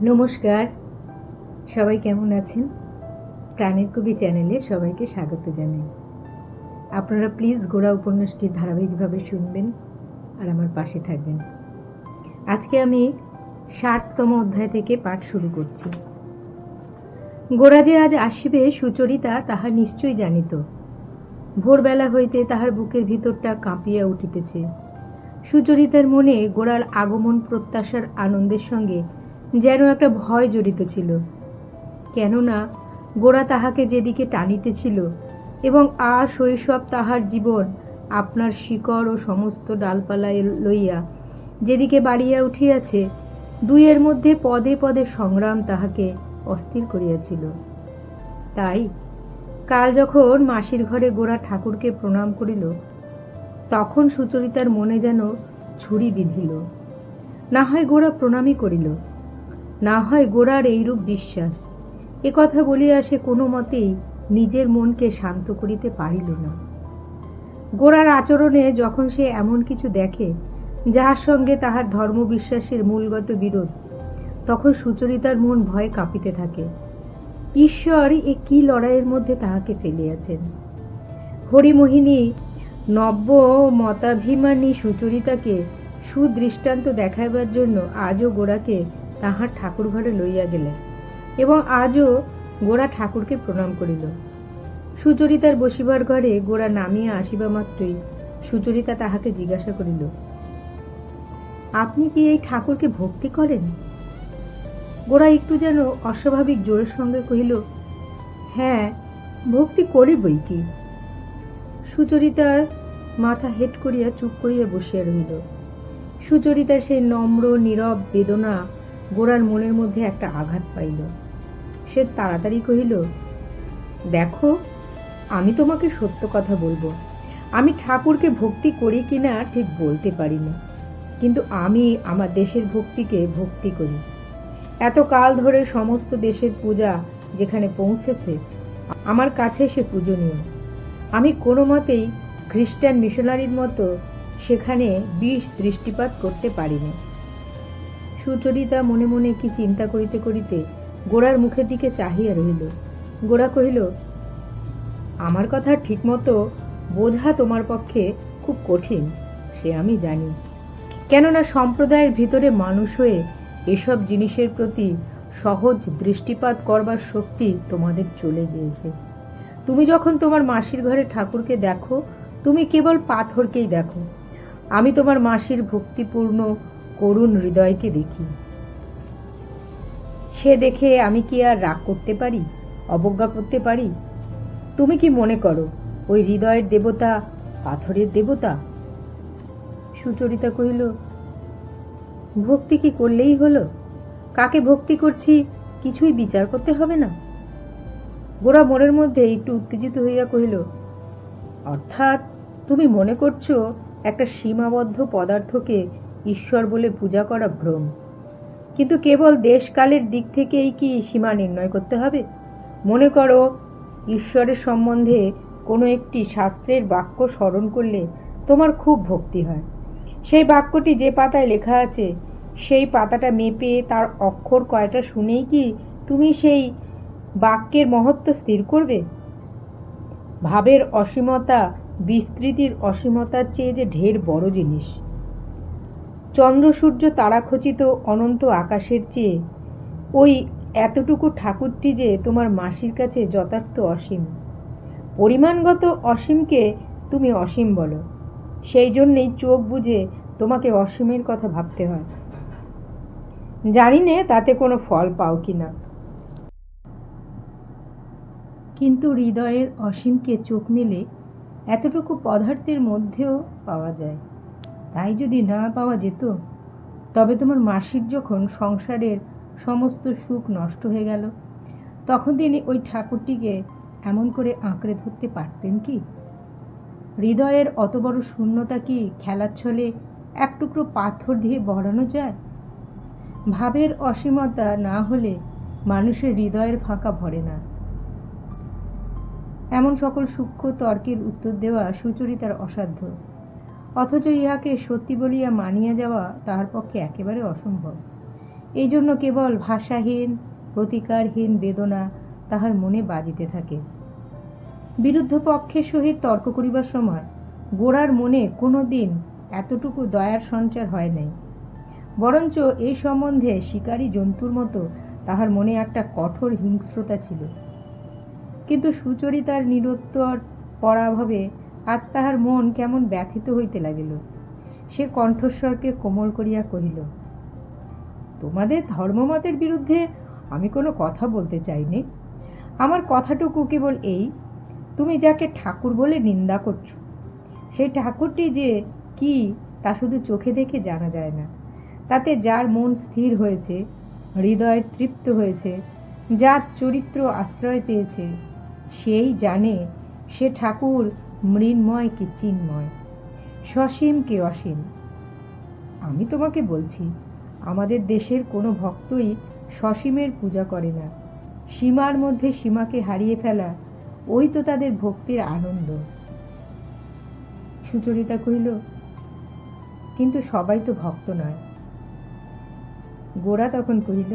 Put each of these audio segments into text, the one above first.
নমস্কার, সবাই কেমন আছেন? প্রাণের কবি চ্যানেলে সবাইকে স্বাগত জানাই। আপনারা প্লিজ গোরা উপন্যাসটি ধারাবাহিকভাবে শুনবেন আর আমার পাশে থাকবেন। আজকে আমি ৬০তম অধ্যায় থেকে পাঠ শুরু করছি। গোরা যে আজ আসিবে সুচরিতা তাহা নিশ্চয়ই জানিত। ভোরবেলা হইতে তাহার বুকের ভিতরটা কাঁপিয়া উঠিতেছে। সুচরিতার মনে গোরার আগমন প্রত্যাশার আনন্দের সঙ্গে যেন একটা ভয় জড়িত ছিল। কেননা গোরা তাহাকে যেদিকে টানিতেছিল এবং আর শৈশব তাহার জীবন আপনার শিকড় ও সমস্ত ডালপালা লইয়া যেদিকে বাড়িয়া উঠিয়াছে, দুইয়ের মধ্যে পদে পদে সংগ্রাম তাহাকে অস্থির করিয়াছিল। তাই কাল যখন মাসির ঘরে গোরা ঠাকুরকে প্রণাম করিল, তখন সুচরিতার মনে যেন ছুরি বিঁধিল। না হয় গোরা প্রণামই করিল, না হয় গোরার এইরূপ বিশ্বাস। কথা বলিয়া সে কোনো মতেই নিজের মনকে শান্ত করিতে পারিল না। গোরার আচরণে যখন সে এমন কিছু দেখে যাহার সঙ্গে তাহার ধর্মবিশ্বাসের মূলগত বিরোধ, তখন সুচরিতার মন ভয়ে কাঁপিতে থাকে। ঈশ্বর এ কি লড়াইয়ের মধ্যে তাহাকে ফেলিয়াছেন। হরিমোহিনী নব্য মতাভিমানী সুচরিতাকে সুদৃষ্টান্ত দেখাইবার জন্য আজও গোরাকে তাহার ঠাকুর ঘরে লইয়া গেলেন এবং আজও গোরা ঠাকুরকে প্রণাম করিল। সুচরিতার বসিবার ঘরে গোরা নামিয়া আসিবা মাত্রই সুচরিতা তাহাকে জিজ্ঞাসা করিল, আপনি কি এই ঠাকুরকে ভক্তি করেন? গোরা একটু যেন অস্বাভাবিক জোরের সঙ্গে কহিল, হ্যাঁ, ভক্তি করি বই কি। সুচরিতার মাথা হেট করিয়া চুপ করিয়া বসিয়া রহিল। সুচরিতার সেই নম্র নীরব বেদনা গোরার মনের মধ্যে একটা আঘাত পাইল। সে তাড়াতাড়ি কহিল, দেখো, আমি তোমাকে সত্য কথা বলবো। আমি ঠাকুরকে ভক্তি করি কিনা ঠিক বলতে পারি না, কিন্তু আমি আমার দেশের ভক্তিকে ভক্তি করি। এত কাল ধরে সমস্ত দেশের পূজা যেখানে পৌঁছেছে, আমার কাছে সে পূজনীয়। আমি কোনো মতেই খ্রিস্টান মিশনারির মতো সেখানে বিষ দৃষ্টিপাত করতে পারি না। সুচরিতা মনে মনে কি চিন্তা করিতে করিতে গোরার মুখের দিকে চাহিয়া রহিল। গোরা কহিল, আমার কথা ঠিকমতো বোঝা তোমার পক্ষে খুব কঠিন, সে আমি জানি। কেননা সম্প্রদায়ের ভিতরে মানুষ হয়ে এসব জিনিসের প্রতি সহজ দৃষ্টিপাত করবার শক্তি তোমাদের চলে গিয়েছে। তুমি যখন তোমার মাসির ঘরে ঠাকুরকে দেখো, তুমি কেবল পাথরকেই দেখো। আমি তোমার মাসির ভক্তিপূর্ণ করুণ হৃদয়কে দেখি। সে দেখে আমি কি আর রাগ করতে পারি, অবজ্ঞা করতে পারি? তুমি কি মনে করো ওই হৃদয়ের দেবতা পাথরের দেবতা? সুচরিতা কহিল, ভক্তি কি করলেই হলো? কাকে ভক্তি করছি কিছুই বিচার করতে হবে না? গোরা মনের মধ্যে একটু উত্তেজিত হইয়া কহিল, অর্থাৎ তুমি মনে করছো একটা সীমাবদ্ধ পদার্থকে ঈশ্বর বলে পূজা করা ভ্রম। কিন্তু কেবল দেশকালের দিক থেকেই কি সীমা নির্ণয় করতে হবে? মনে করো, ঈশ্বরের সম্বন্ধে কোনো একটি শাস্ত্রের বাক্য স্মরণ করলে তোমার খুব ভক্তি হয়। সেই বাক্যটি যে পাতায় লেখা আছে, সেই পাতাটা মেপে তার অক্ষর কয়টা শুনেই কি তুমি সেই বাক্যের মহত্ব স্থির করবে? ভাবের অসীমতা বিস্তৃতির অসীমতার চেয়ে যে ঢের বড় জিনিস। চন্দ্র সূর্য তারাখচিত অনন্ত আকাশের চেয়ে ওই এতটুকু ঠাকুরটি যে তোমার মাসির কাছে যথার্থ অসীম। পরিমাণগত অসীমকে তুমি অসীম বলো, সেই জন্যেই চোখ বুজে তোমাকে অসীমের কথা ভাবতে হয়। জানি নে তাতে কোনো ফল পাও কিনা, কিন্তু হৃদয়ের অসীমকে চোখ মেলে এতটুকু পদার্থের মধ্যেও পাওয়া যায়। তাই যদি না পাওয়া যেত, তবে তোমার মাসির যখন সংসারের সমস্ত সুখ নষ্ট হয়ে গেল, তখন তিনি ওই ঠাকুরটিকে এমন করে আঁকড়ে ধরতে পারতেন কি? হৃদয়ের অত বড় শূন্যতা কি খেলার ছলে এক টুকরো পাথর দিয়ে ভরানো যায়? ভাবের অসীমতা না হলে মানুষের হৃদয়ের ফাঁকা ভরে না। এমন সকল সূক্ষ্ম তর্কের উত্তর দেওয়া সুচরিতার অসাধ্য, অথচ ইহাকে সত্যি বলিয়া মানিয়া যাওয়া তাহার পক্ষে একেবারে অসম্ভব। এই জন্য কেবল ভাষাহীন প্রতিকারহীন বেদনা তাহার মনে বাজিতে থাকে। বিরুদ্ধ পক্ষের সহিত তর্ক করিবার সময় গোরার মনে কোনো দিন এতটুকু দয়ার সঞ্চার হয় নাই, বরঞ্চ এই সম্বন্ধে শিকারী জন্তুর মতো তাহার মনে একটা কঠোর হিংস্রতা ছিল। কিন্তু সুচরিতার নিরুত্তর পরাভবে আজ তাহার মন কেমন ব্যথিত হইতে লাগিল। সে কণ্ঠস্বরকে কোমল করিয়া কহিল, তোমাদের ধর্মমতের বিরুদ্ধে আমি কোনো কথা বলতে চাইনি। আমার কথাটুকু কেবল এই, তুমি যাকে ঠাকুর বলে নিন্দা করছো, সেই ঠাকুরটি যে কি তা শুধু চোখে দেখে জানা যায় না। তাতে যার মন স্থির হয়েছে, হৃদয় তৃপ্ত হয়েছে, যার চরিত্র আশ্রয় পেয়েছে, সেই জানে সে ঠাকুর মৃন্ময় কি চিন্ময়, সসীম কি অসীম। আমি তোমাকে বলছি, আমাদের দেশের কোনো ভক্তই সসীমের পূজা করে না। সীমার মধ্যে সীমাকে হারিয়ে ফেলা, ওই তো তাদের ভক্তির আনন্দ। সুচরিতা কহিল, কিন্তু সবাই তো ভক্ত নয়। গোরা তখন কহিল,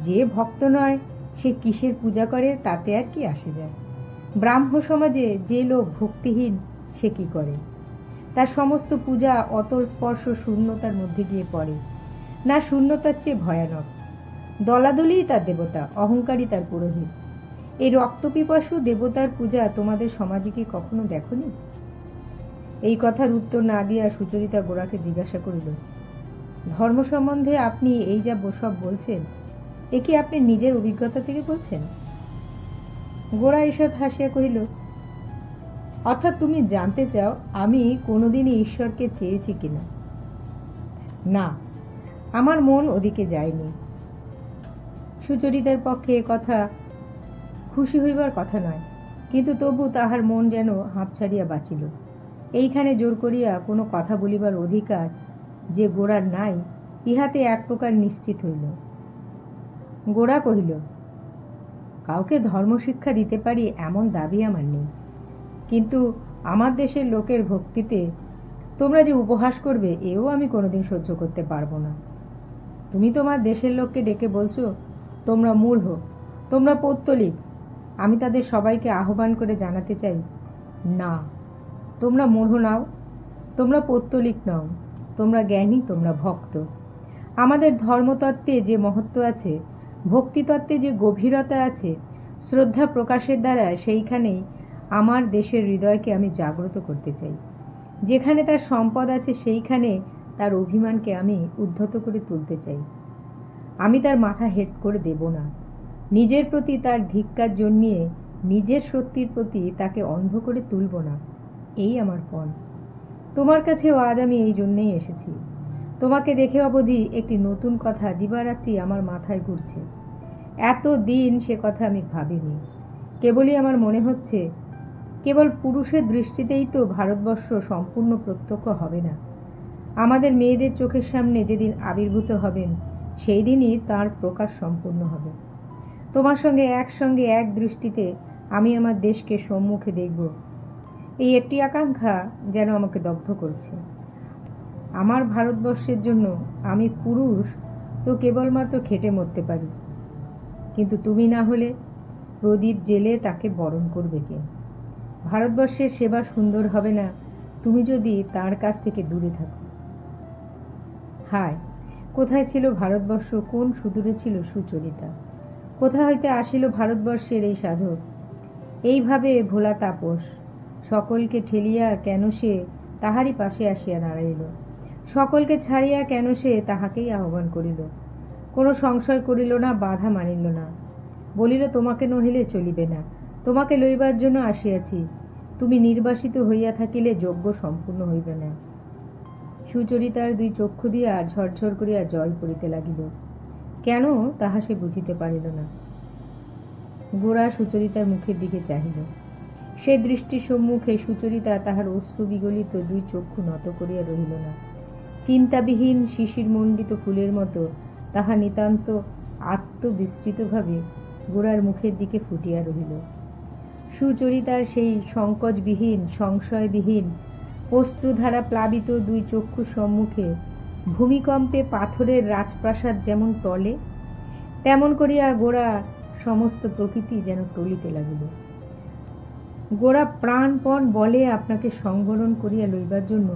যে ভক্ত নয় সে কিসের পূজা করে তাতে আর কি আসে যায়। ব্রাহ্ম সমাজে যে লোক ভক্তিহীন সে কি করে? তার সমস্ত পূজা অতর্স্পর্শ শূন্যতার মধ্যে গিয়ে পড়ে। না, শূন্যতার চেয়ে ভয়ানক। দলাদলিই তার দেবতা, অহংকারী তার পুরোহিত। এই রক্তপিপাসু দেবতার পূজা তোমাদের সমাজে কি কখনো দেখনি? এই কথার উত্তর না দিয়া সুচরিতা গোরাকে জিজ্ঞাসা করিল, ধর্ম সম্বন্ধে আপনি এই যা সব বলছেন, এ কি আপনি নিজের অভিজ্ঞতা থেকে বলছেন? গোরা ঈষৎ হাসিয়া কহিল, অর্থাৎ তুমি জানতে চাও আমি কোনোদিনই ঈশ্বরকে চেয়েছি কিনা? না, আমার মন ওদিকে যায়নি। সুচরিতার পক্ষে এ কথা খুশি হইবার কথা নয়, কিন্তু তবু তাহার মন যেন হাঁপ ছাড়িয়া বাঁচিল। এইখানে জোর করিয়া কোনো কথা বলিবার অধিকার যে গোরার নাই, ইহাতে এক প্রকার নিশ্চিত হইল। গোরা কহিল, কাউকে ধর্মশিক্ষা দিতে পারি এমন দাবি আমার নেই, কিন্তু আমার দেশের লোকের ভক্তিতে তোমরা যে উপহাস করবে এও আমি কোনোদিন সহ্য করতে পারবো না। তুমি তোমার দেশের লোককে ডেকে বলছো তোমরা মূঢ়, তোমরা পৌত্তলিক। আমি তাদের সবাইকে আহ্বান করে জানাতে চাই, না, তোমরা মূঢ় নাও, তোমরা পৌত্তলিক নও, তোমরা জ্ঞানী, তোমরা ভক্ত। আমাদের ধর্মতত্ত্বে যে মহত্ব আছে, ভক্তিতত্ত্বে যে গভীরতা আছে, শ্রদ্ধা প্রকাশের দ্বারা সেইখানেই আমার দেশের হৃদয়কে আমি জাগ্রত করতে চাই। যেখানে তার সম্পদ আছে সেইখানে তার অভিমানকে আমি উদ্ধত করে তুলতে চাই। আমি তার মাথা হেট করে দেব না। নিজের প্রতি তার ধিক্কার জন্মিয়ে নিজের সত্যির প্রতি তাকে অন্ধ করে তুলব না, এই আমার পণ। তোমার কাছেও আজ আমি এই জন্যেই এসেছি। তোমাকে দেখে অবধি একটি নতুন কথা দিবারাত্রি আমার মাথায় ঘুরছে। এত দিন সে কথা আমি ভাবিনি। কেবলই আমার মনে হচ্ছে, কেবল পুরুষের দৃষ্টিতেই তো ভারতবর্ষ সম্পূর্ণ প্রত্যক্ষ হবে না। আমাদের মেয়েদের চোখের সামনে যেদিন আবির্ভূত হবেন, সেই দিনই তাঁর প্রকাশ সম্পূর্ণ হবে। তোমার সঙ্গে একসঙ্গে এক দৃষ্টিতে আমি আমার দেশকে সম্মুখে দেখব, এই একটি আকাঙ্ক্ষা যেন আমাকে দগ্ধ করছে। আমার ভারতবর্ষের জন্য আমি পুরুষ তো কেবলমাত্র খেটে মরতে পারি, কিন্তু তুমি না হলে প্রদীপ জেলে তাকে বরণ করবে কে? ভারতবর্ষের সেবা সুন্দর হবে না তুমি যদি তার কাছ থেকে দূরে থাকো। হায়, কোথায় ছিল ভারতবর্ষ, কোন সুদূরে ছিল সুচরিতা? কোথা হইতে আসিল ভারতবর্ষের এই সাধক? এইভাবে ভোলা তাপস সকলকে ঠেলিয়া কেন সে তাহারই পাশে আসিয়া দাঁড়াইল? সকলকে ছাড়িয়া কেন সে তাহাকেই আহ্বান করিল? কোনো সংশয় করিল না, বাধা মানিল না। বলিল, তোমাকে নহিলে চলিবে না, তোমাকে লইবার জন্য আসিয়াছি। তুমি নির্বাসিত হইয়া থাকিলে যজ্ঞ সম্পূর্ণ হইবে না। সুচরিতার দুই চক্ষু দিয়া ঝরঝর করিয়া জল পড়িতে লাগিল। কেন তাহা সে বুঝিতে পারিল না। গোরা সুচরিতার মুখের দিকে চাহিল। সে দৃষ্টির সম্মুখে সুচরিতা তাহার অশ্রু বিগলিত দুই চক্ষু নত করিয়া রহিল না। চিন্তাবিহীন শিশির মণ্ডিত ফুলের মতো তাহা নিতান্ত আত্মবিস্তৃতভাবে গোরার মুখের দিকে ফুটিয়া রহিল। সুচরিতার সেই সংকোচবিহীন সংশয়বিহীন অশ্রুধারা প্লাবিত দুই চক্ষুর সম্মুখে ভূমিকম্পে পাথরের রাজপ্রাসাদ যেমন টলে, তেমন করিয়া গোরা সমস্ত প্রকৃতি যেন টলিতে লাগিল। গোরা প্রাণপণ বলে আপনাকে সংবরণ করিয়া লইবার জন্য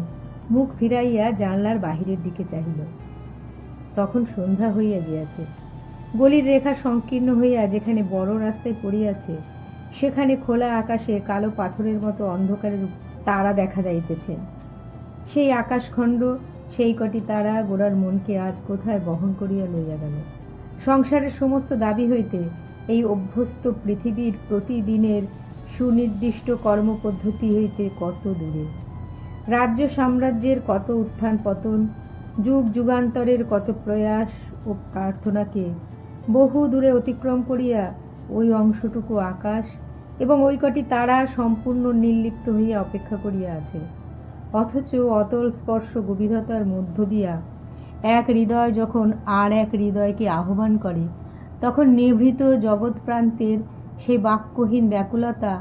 মুখ ফিরাইয়া জানলার বাহিরের দিকে চাহিল। তখন সন্ধ্যা হইয়া গিয়াছে। গলির রেখা সংকীর্ণ হইয়া যেখানে বড় রাস্তায় পড়িয়াছে, সেখানে খোলা আকাশে কালো পাথরের মতো অন্ধকারের তারা দেখা যাইতেছে। সেই আকাশখণ্ড, সেই কটি তারা গোরার মনকে আজ কোথায় বহন করিয়া লইয়া গেল। সংসারের সমস্ত দাবি হইতে এই অভ্যস্ত পৃথিবীর প্রতিদিনের সুনির্দিষ্ট কর্মপদ্ধতি হইতে কত দূরে। রাজ্য সাম্রাজ্যের কত উত্থান পতন, যুগ যুগান্তরের কত প্রয়াস ও প্রার্থনাকে বহু দূরে অতিক্রম করিয়া ওই অংশটুকু আকাশ এবং ওই কটি তারা সম্পূর্ণ নির্লিপ্ত হইয়া অপেক্ষা করিয়া আছে। অথচ অতল স্পর্শ গভীরতার মধ্য দিয়া এক হৃদয় যখন আর এক হৃদয়কে আহ্বান করে, তখন নিভৃত জগৎ প্রান্তের সেই বাক্যহীন ব্যাকুলতা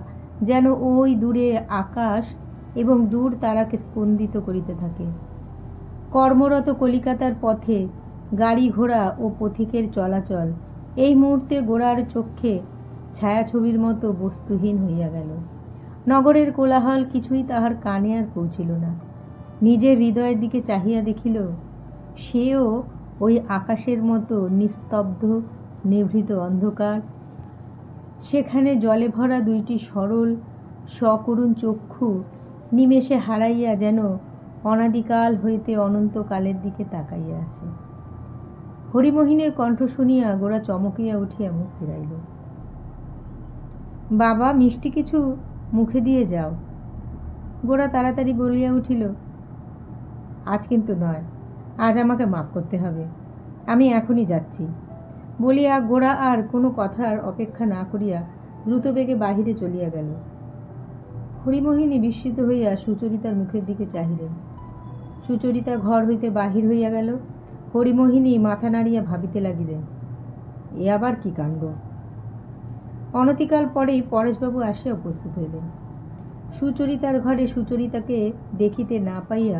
যেন ওই দূরে আকাশ এবং দূর তারাকে স্পন্দিত করিতে থাকে। কর্মরত কলিকাতার পথে গাড়ি ঘোড়া ও পথিকের চলাচল এই মুহূর্তে গোরার চক্ষে ছায়াছবির মতো বস্তুহীন হইয়া গেল। নগরের কোলাহল কিছুই তাহার কানে আর পৌঁছিল না। নিজের হৃদয়ের দিকে চাহিয়া দেখিল, সেও ওই আকাশের মতো নিস্তব্ধ, নিভৃত অন্ধকার। সেখানে জলে ভরা দুইটি সরল সকরুণ চক্ষু নিমেষে হারাইয়া যেন অনাদিকাল হইতে অনন্তকালের দিকে তাকাইয়া আছে। হরিমোহিনীর কণ্ঠ শুনিয়া গোরা চমকিয়া উঠিয়া মুখ ফিরাইল। বাবা, মিষ্টি কিছু মুখে দিয়ে যাও। গোরা তাড়াতাড়ি বলিয়া উঠিল, আজ কিন্তু নয়, আজ আমাকে মাপ করতে হবে, আমি এখনই যাচ্ছি। বলিয়া গোরা আর কোনো কথার অপেক্ষা না করিয়া দ্রুতবেগে বাহিরে চলিয়া গেল। হরিমোহিনী বিস্মিত হইয়া সুচরিতার মুখের দিকে চাহিলেন। সুচরিতা ঘর হইতে বাহির হইয়া গেল। হরিমোহিনী মাথা নাড়িয়া ভাবিতে লাগিলেন, এ আবার কি কাণ্ড। অনতিকাল পরেই পরেশবাবু আসিয়া উপস্থিত হইলেন। সুচরিতার ঘরে সুচরিতাকে দেখিতে না পাইয়া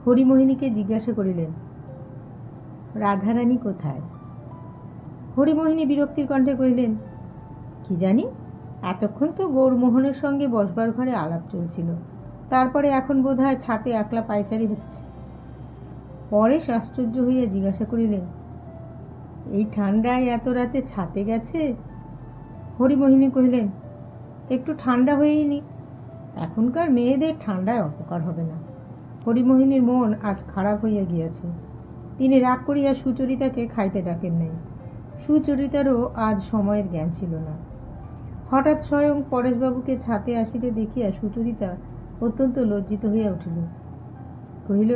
হরিমোহিনীকে জিজ্ঞাসা করিলেন, রাধারানী কোথায়? হরিমোহিনী বিরক্তির কণ্ঠে কহিলেন, কি জানি, এতক্ষণ তো গৌরমোহনের সঙ্গে বসবার ঘরে আলাপ চলছিল, তারপরে এখন বোধ হয় ছাতে একলা পায়চারি হচ্ছে। পরেশ আশ্চর্য হইয়া জিজ্ঞাসা করিলেন, এই ঠান্ডায় এত রাতে ছাতে গেছে? হরিমোহিনী কহিলেন, একটু ঠান্ডা হয়েই নি, এখনকার মেয়েদের ঠান্ডায় অপকার হবে না। হরিমোহিনীর মন আজ খারাপ হইয়া গিয়াছে। তিনি রাগ করিয়া সুচরিতাকে খাইতে ডাকেন নাই। সুচরিতারও আজ সময়ের জ্ঞান ছিল না। হঠাৎ স্বয়ং পরেশবাবুকে ছাতে আসিতে দেখিয়া সুচরিতা অত্যন্ত লজ্জিত হইয়া উঠিল। কহিল,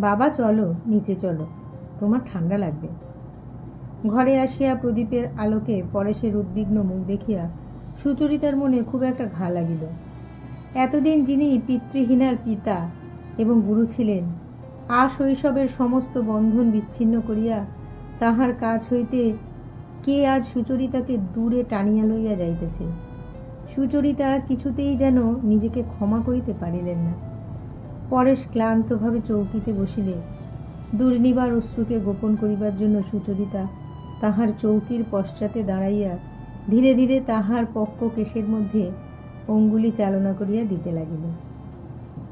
বাবা চলো, নিচে চলো, তোমার ঠান্ডা লাগবে। ঘরে আসিয়া প্রদীপের আলোকে পরেশের উদ্বিগ্ন মুখ দেখিয়া সুচরিতার মনে খুব একটা ঘা লাগিল। এতদিন যিনি পিতৃহীনার পিতা এবং গুরু ছিলেন, আর শৈশবের সমস্ত বন্ধন বিচ্ছিন্ন করিয়া তাহার কাছ হইতে কে আজ সুচরিতাকে দূরে টানিয়া লইয়া যাইতেছে। সুচরিতা কিছুতেই যেন নিজেকে ক্ষমা করিতে পারিলেন না। পরেশ ক্লান্তভাবে চৌকিতে বসিলে দুর্নিবার অশ্রুকে গোপন করিবার জন্য সুচরিতা তাহার চৌকির পশ্চাতে দাঁড়াইয়া ধীরে ধীরে তাহার পক্ক কেশের মধ্যে অঙ্গুলি চালনা করিয়া দিতে লাগিল।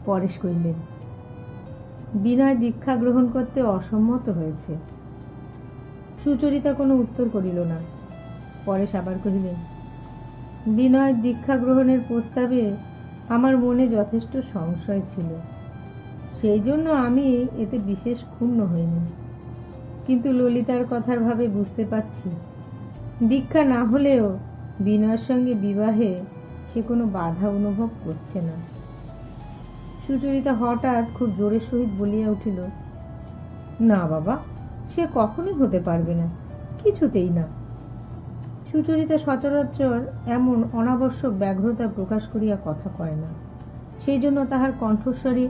পরেশ কহিলেন, বিনয় দীক্ষা গ্রহণ করতে অসম্মত হয়েছে। সুচরিতা কোনো উত্তর করিল না। পরেশ আবার কহিলেন, বিনয় দীক্ষা গ্রহণের প্রস্তাবে আমার মনে যথেষ্ট সংশয় ছিল, সেই জন্য আমি এতে বিশেষ ক্ষুণ্ণ হইনি। কিন্তু ললিতার কথার ভাবে বুঝতে পারছি, দীক্ষা না হলেও বিনয়ের সঙ্গে বিবাহে সে কোনো বাধা অনুভব করছে না। সুচরিতা হঠাৎ খুব জোরের সহিত বলিয়া উঠিল, না বাবা, সে কখনোই হতে পারবে না, কিছুতেই না। সুচরিতা সচরাচর এমন অনাবশ্যক ব্যগ্রতা প্রকাশ করিয়া কথা কয় না, সেই জন্য তাহার কণ্ঠস্বরে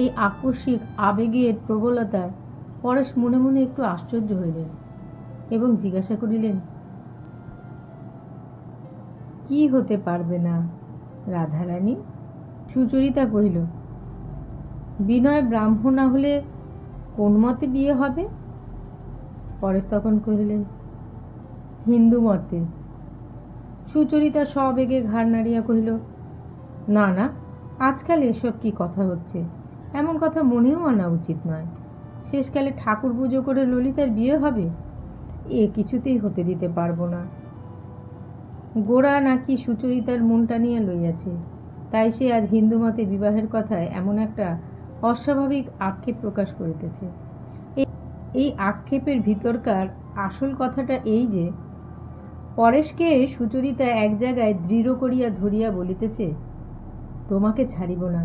এই আকস্মিক আবেগের প্রবলতায় পরেশ মনে মনে একটু আশ্চর্য হইলেন এবং জিজ্ঞাসা করিলেন, কি হতে পারবে না রাধারানী? সুচরিতা কহিল, বিনয় ব্রাহ্মণ না হলে কোন মতে বিয়ে হবে? পরেশ তখন কহিলেন, হিন্দু মতে। সুচরিতা সবেগে ঘাড় নাড়িয়া কহিল, না না, আজকাল এসব কি কথা হচ্ছে? এমন কথা মনেও আনা উচিত নয়। শেষকালে ঠাকুর পুজো করে ললিতার বিয়ে হবে? এ কিছুতেই হতে দিতে পারবো না। গোরা নাকি সুচরিতার মন টানিয়া লইয়াছে, তাই সে আজ হিন্দু মতে বিবাহের কথায় এমন একটা অস্বাভাবিক আক্ষেপ প্রকাশ করিতেছে। এই আক্ষেপের ভিতরকার আসল কথাটা এই যে, পরেশকে সুচরিতা এক জায়গায় দৃঢ় করিয়া ধরিয়া বলিতেছে, তোমাকে ছাড়িব না,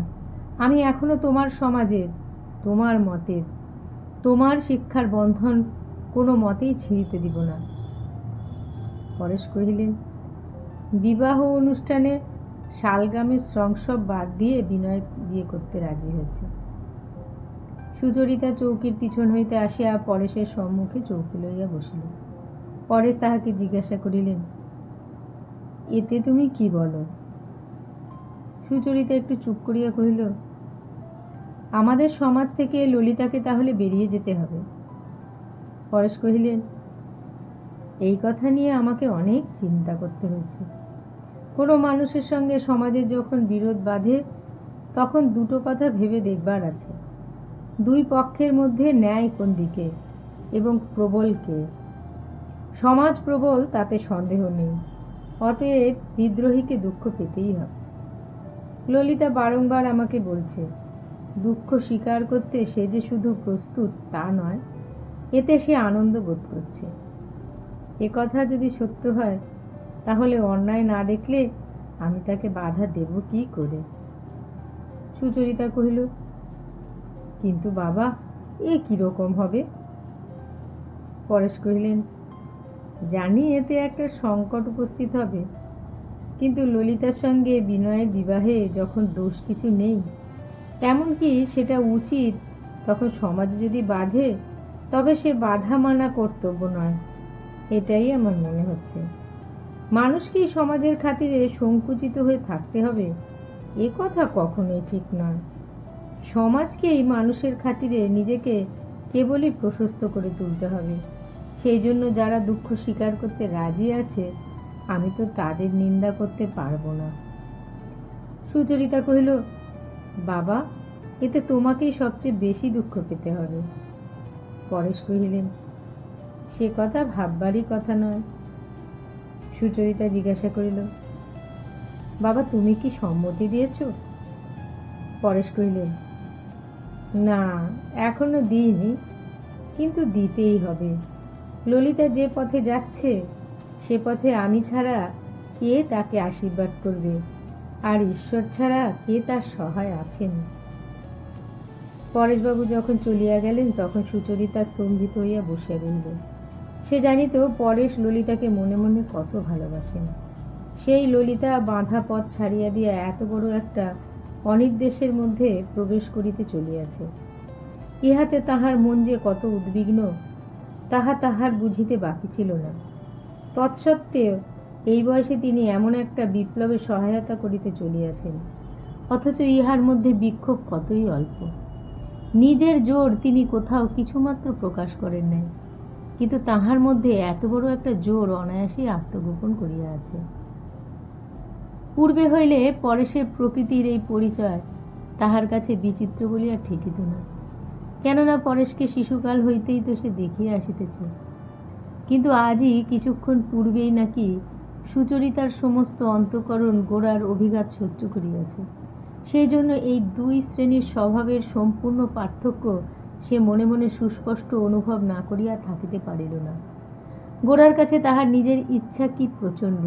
আমি এখনো তোমার সমাজের, তোমার মতের, তোমার শিক্ষার বন্ধন কোনো মতেই ছিঁড়িতে দিব না। পরেশ কহিলেন, বিবাহ অনুষ্ঠানে শালগ্রামের সংসব বাদ দিয়ে বিনয় বিয়ে করতে রাজি হয়েছে। সুচরিতা চৌকির পিছন হইতে আসিয়া পরেশের সম্মুখে চৌকি লইয়া বসিল। পরেশ তাহাকে জিজ্ঞাসা করিলেন, এতে তুমি কি বলো? সুচরিতা একটু চুপ করিয়া কহিল, আমাদের সমাজ থেকে ললিতাকে তাহলে বেরিয়ে যেতে হবে। পরেশ কহিলেন, এই কথা নিয়ে আমাকে অনেক চিন্তা করতে হয়েছে। কোনো মানুষের সঙ্গে সমাজের যখন বিরোধ বাঁধে, তখন দুটো কথা ভেবে দেখবার আছে। দুই পক্ষের মধ্যে ন্যায় কোন দিকে এবং প্রবল কে। সমাজ প্রবল, তাতে সন্দেহ নেই, অতএব বিদ্রোহীকে দুঃখ পেতেই হবে। ললিতা বারংবার আমাকে বলছে, দুঃখ স্বীকার করতে সে যে শুধু প্রস্তুত তা নয়, এতে সে আনন্দ বোধ করছে। এ কথা যদি সত্য হয়, তাহলে অন্যায় না দেখলে আমি তাকে বাধা দেব কি করে? সুচরিতা কহিল, কিন্তু বাবা, এ কিরকম হবে? পরেশ কহিলেন, জানি এতে একটা সংকট উপস্থিত হবে, কিন্তু ললিতার সঙ্গে বিনয়ের বিবাহে যখন দোষ কিছু নেই, এমনকি সেটা উচিত, তখন সমাজে যদি বাধে, তবে সে বাধা মানা কর্তব্য নয়, এটাই আমার মনে হচ্ছে। মানুষকেই সমাজের খাতিরে সংকুচিত হয়ে থাকতে হবে, এ কথা কখনোই ঠিক নয়। সমাজকেই মানুষের খাতিরে নিজেকে কেবলই প্রশস্ত করে তুলতে হবে। সেই জন্য যারা দুঃখ স্বীকার করতে রাজি আছে, আমি তো তাদের নিন্দা করতে পারবো না। সুচরিতা কহিল, বাবা, এতে তোমাকেই সবচেয়ে বেশি দুঃখ পেতে হবে। পরেশ কহিলেন, সে কথা ভাববারই কথা নয়। সুচরিতা জিজ্ঞাসা করিল, বাবা, তুমি কি সম্মতি দিয়েছ? পরেশ কহিলেন, না, এখনো দিইনি, কিন্তু দিতেই হবে। ললিতা যে পথে যাচ্ছে, সে পথে আমি ছাড়া কে তাকে আশীর্বাদ করবে, আর ঈশ্বর ছাড়া কে তার সহায় আছেন? পরেশবাবু যখন চলিয়া গেলেন, তখন সুচরিতা স্তম্ভিত হইয়া বসিয়া রহিল। সে জানিত পরেশ ললিতাকে মনে মনে কত ভালোবাসেন। সেই ললিতা বাঁধা পথ ছাড়িয়া দিয়া এত বড় একটা অনির্দেশের মধ্যে প্রবেশ করিতে চলিয়াছে। ইহাতে তাহার মন যে কত উদ্বিগ্ন, তাহা তাহার বুঝিতে বাকি ছিল না। তৎসত্ত্বেও এই বয়সে তিনি এমন একটা বিপ্লবের সহায়তা করিতে চলিয়াছেন, অথচ ইহার মধ্যে বিক্ষোভ কতই অল্প। নিজের জোর তিনি কোথাও কিছুমাত্র প্রকাশ করেন নাই, কিন্তু তাহার মধ্যে এত বড় একটা জোর অনায়াসেই আত্মগোপন করিয়া আছে। পূর্বে হইলে পরেশের প্রকৃতির এই পরিচয় তাহার কাছে বিচিত্র বলিয়া ঠেকিত না, কেননা পরেশকে শিশুকাল হইতেই তো সে দেখিয়া আসিতেছে। কিন্তু আজই কিছুক্ষণ পূর্বেই নাকি সুচরিতার সমস্ত অন্তঃকরণ গোরার অভিঘাত সহ্য করিয়াছে। সেই জন্য এই দুই শ্রেণীর স্বভাবের সম্পূর্ণ পার্থক্য সে মনে মনে সুস্পষ্ট অনুভব না করিয়া থাকিতে পারিল না। গোরার কাছে তাহার নিজের ইচ্ছা কি প্রচণ্ড,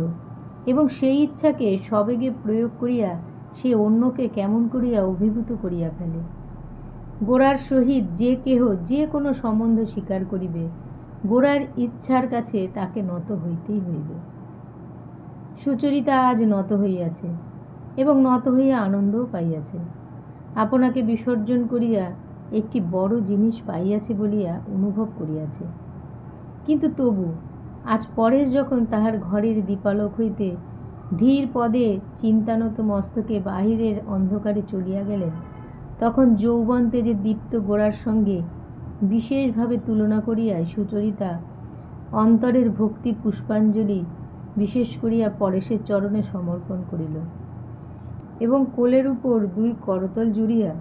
এবং সেই ইচ্ছাকে সবেগে প্রয়োগ করিয়া সে অন্যকে কেমন করিয়া অভিভূত করিয়া ফেলে। গোরার সহিত যে কেহ যে কোনো সম্বন্ধ স্বীকার করিবে, গোরার ইচ্ছার কাছে তাকে নত হইতেই হইবে। সুচরিতা আজ নত হইয়াছে, এবং নত হইয়া আনন্দও পাইয়াছে। আপনাকে বিসর্জন করিয়া একটি বড় জিনিস পাইয়াছে বলিয়া অনুভব করিয়াছে। কিন্তু তবু আজ পরেশ যখন তাহার ঘরের দীপালোক হইতে ধীর পদে চিন্তানত মস্তকে বাহিরের অন্ধকারে চলিয়া গেলেন, তখন যৌবন তেজে দীপ্ত গোরার সঙ্গে বিশেষভাবে তুলনা করিয়াই সুচরিতা অন্তরের ভক্তি পুষ্পাঞ্জলি বিশেষ করিয়া পরেশের চরণে সমর্পণ করিল এবং কোলের উপর দুই করতল জুড়িয়া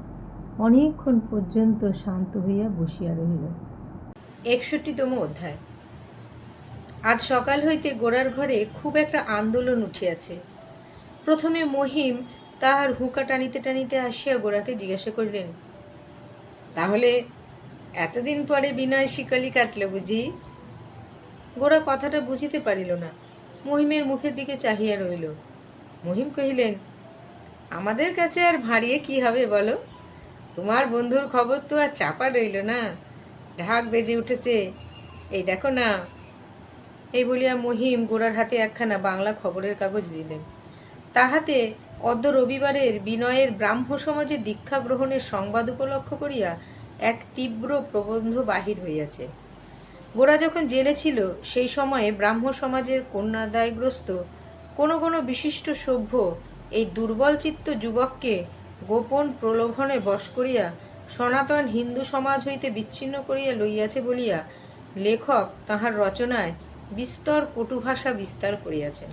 অনেকক্ষণ পর্যন্ত শান্ত হইয়া বসিয়া রহিল। ৬১তম অধ্যায়। আজ সকাল হইতে গোরার ঘরে খুব একটা আন্দোলন উঠিয়াছে। প্রথমে মহিম তাহার হুঁকা টানিতে টানিতে আসিয়া গোরাকে জিজ্ঞাসা করিলেন, তাহলে এতদিন পরে বিনয় শিকলি কাটল বুঝি? গোরা কথাটা বুঝিতে পারিল না, মহিমের মুখের দিকে চাহিয়া রইল। মহিম কহিলেন, আমাদের কাছে আর ভাঁড়িয়ে কি হবে বলো, তোমার বন্ধুর খবর তো আর চাপা রইল না, ঢাক বেজে উঠেছে, এই দেখো না। এই বলিয়া মহিম গোরার হাতে একখানা বাংলা খবরের কাগজ দিলেন। তাহাতে অদ্য রবিবারের বিনয়ের ব্রাহ্ম সমাজে দীক্ষা গ্রহণের সংবাদ উপলক্ষ করিয়া এক তীব্র প্রবন্ধ বাহির হইয়াছে। গোরা যখন জেলে ছিল সেই সময়ে ব্রাহ্ম সমাজের কন্যাদায়গ্রস্ত কোনো কোনো বিশিষ্ট সভ্য এই দুর্বলচিত্ত যুবককে গোপন প্রলোভনে বশ করিয়া সনাতন হিন্দু সমাজ হইতে বিচ্ছিন্ন করিয়া লইয়াছে বলিয়া লেখক তাহার রচনায় বিস্তর কটুভাষা বিস্তার করিয়াছেন।